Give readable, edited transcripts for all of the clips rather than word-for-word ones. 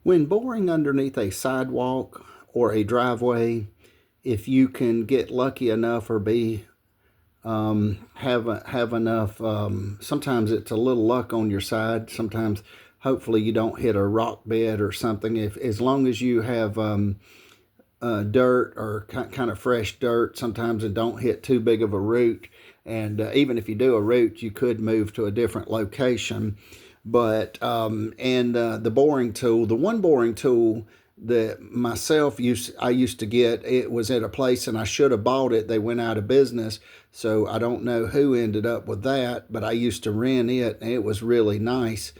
When boring underneath a sidewalk or a driveway, if you can get lucky enough or be have enough, sometimes it's a little luck on your side. Sometimes, hopefully, you don't hit a rock bed or something. If as long as you have dirt or kind of fresh dirt sometimes, and don't hit too big of a root. And even if you do a root, you could move to a different location. But the boring tool, the one boring tool that I used to get, it was at a place and I should have bought it. They went out of business, so I don't know who ended up with that. But I used to rent it, and it was really nice.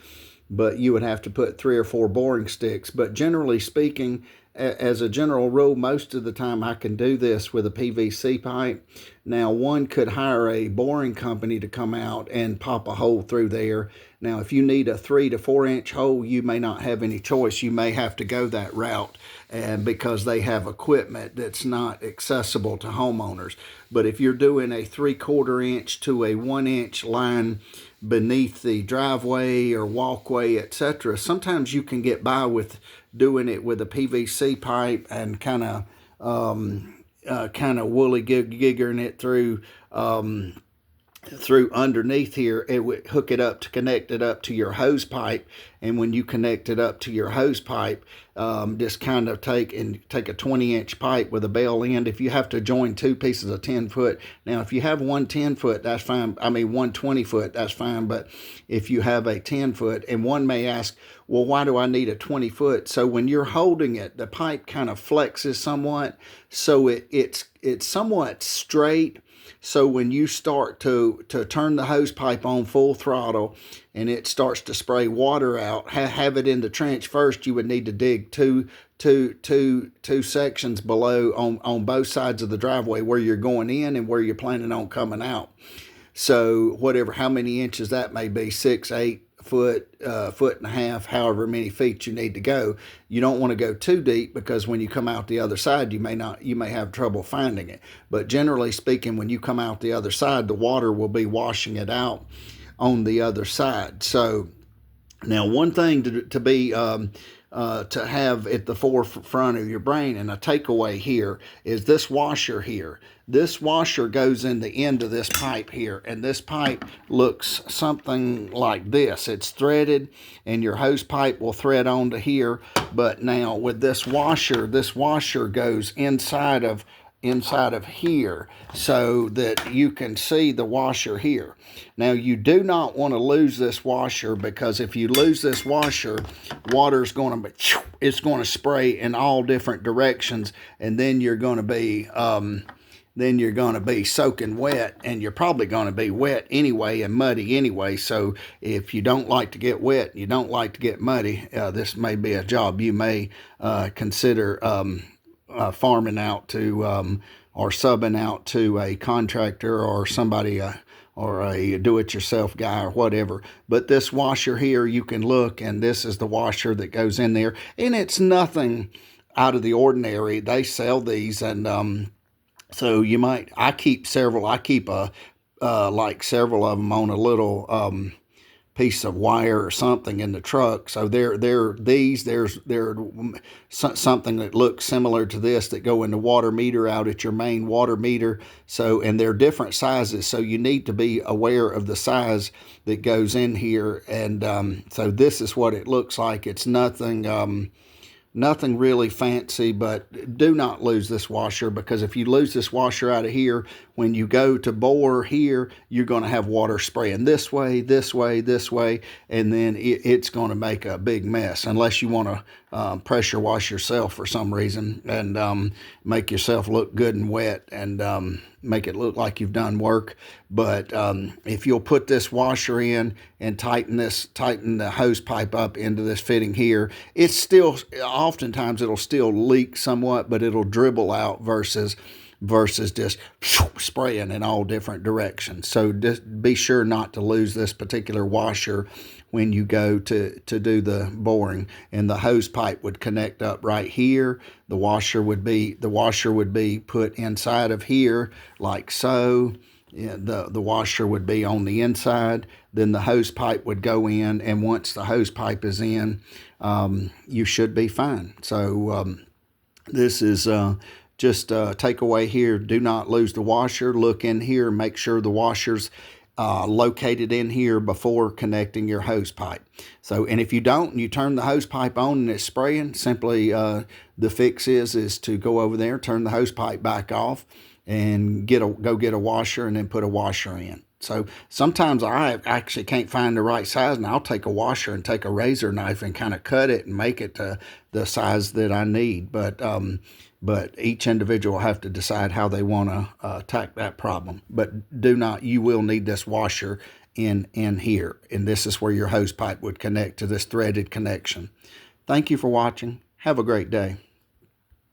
But you would have to put 3 or 4 boring sticks. But generally speaking, as a general rule, most of the time I can do this with a PVC pipe. Now, one could hire a boring company to come out and pop a hole through there. Now, if you need a 3 to 4 inch hole, you may not have any choice. You may have to go that route, and because they have equipment that's not accessible to homeowners. But if you're doing a 3/4 inch to a 1 inch line beneath the driveway or walkway, etc., sometimes you can get by with doing it with a PVC pipe and kind of woolly giggering it through underneath here. It would hook it up to connect it up to your hose pipe. And when you connect it up to your hose pipe, just kind of take a 20-inch pipe with a bell end. If you have to join 2 pieces of 10 foot, now if you have one 10 foot, that's fine. I mean, one 20 foot, that's fine. But if you have a 10 foot, and one may ask, well, why do I need a 20 foot? So when you're holding it, the pipe kind of flexes somewhat, so it's somewhat straight. So when you start to turn the hose pipe on full throttle and it starts to spray water out, have it in the trench first. You would need to dig two sections below on both sides of the driveway, where you're going in and where you're planning on coming out. So whatever, how many inches that may be, 6, 8 foot, foot and a half, however many feet you need to go. You don't want to go too deep, because when you come out the other side, you may have trouble finding it. But generally speaking, when you come out the other side, the water will be washing it out on the other side. So now, one thing to have at the forefront of your brain, and a takeaway here, is this washer here. This washer goes in the end of this pipe here, and this pipe looks something like this. It's threaded, and your hose pipe will thread onto here. But now with this washer goes inside of here, so that you can see the washer here. Now, you do not want to lose this washer, because if you lose this washer, water's going to spray in all different directions, and then you're going to be soaking wet, and you're probably going to be wet anyway and muddy anyway. So if you don't like to get wet, you don't like to get muddy, this may be a job you may consider farming out to, or subbing out to a contractor or somebody, or a do-it-yourself guy or whatever. But this washer here, you can look, and this is the washer that goes in there, and it's nothing out of the ordinary. They sell these, and so I keep several. I keep like several of them on a little piece of wire or something in the truck. So there's something that looks similar to this that go in the water meter out at your main water meter. So, and they're different sizes, so you need to be aware of the size that goes in here. And so this is what it looks like. It's nothing really fancy, but do not lose this washer, because if you lose this washer out of here, when you go to bore here, you're going to have water spraying this way, this way, this way, and then it's going to make a big mess, unless you want to pressure wash yourself for some reason, and make yourself look good and wet, and make it look like you've done work. But if you'll put this washer in and tighten the hose pipe up into this fitting here, it's still, oftentimes it'll still leak somewhat, but it'll dribble out versus just spraying in all different directions. So just be sure not to lose this particular washer when you go to do the boring. And the hose pipe would connect up right here. The washer would be put inside of here, like so. Yeah, the washer would be on the inside, then the hose pipe would go in, and once the hose pipe is in, you should be fine. So this is just a takeaway here. Do not lose the washer. Look in here, make sure the washer's located in here before connecting your hose pipe. So, and if you don't, and you turn the hose pipe on and it's spraying, simply the fix is to go over there, turn the hose pipe back off, and go get a washer, and then put a washer in. So sometimes I actually can't find the right size, and I'll take a washer and take a razor knife and kind of cut it and make it to the size that I need. But each individual will have to decide how they want to attack that problem. But you will need this washer in here, and this is where your hose pipe would connect to this threaded connection. Thank you for watching. Have a great day.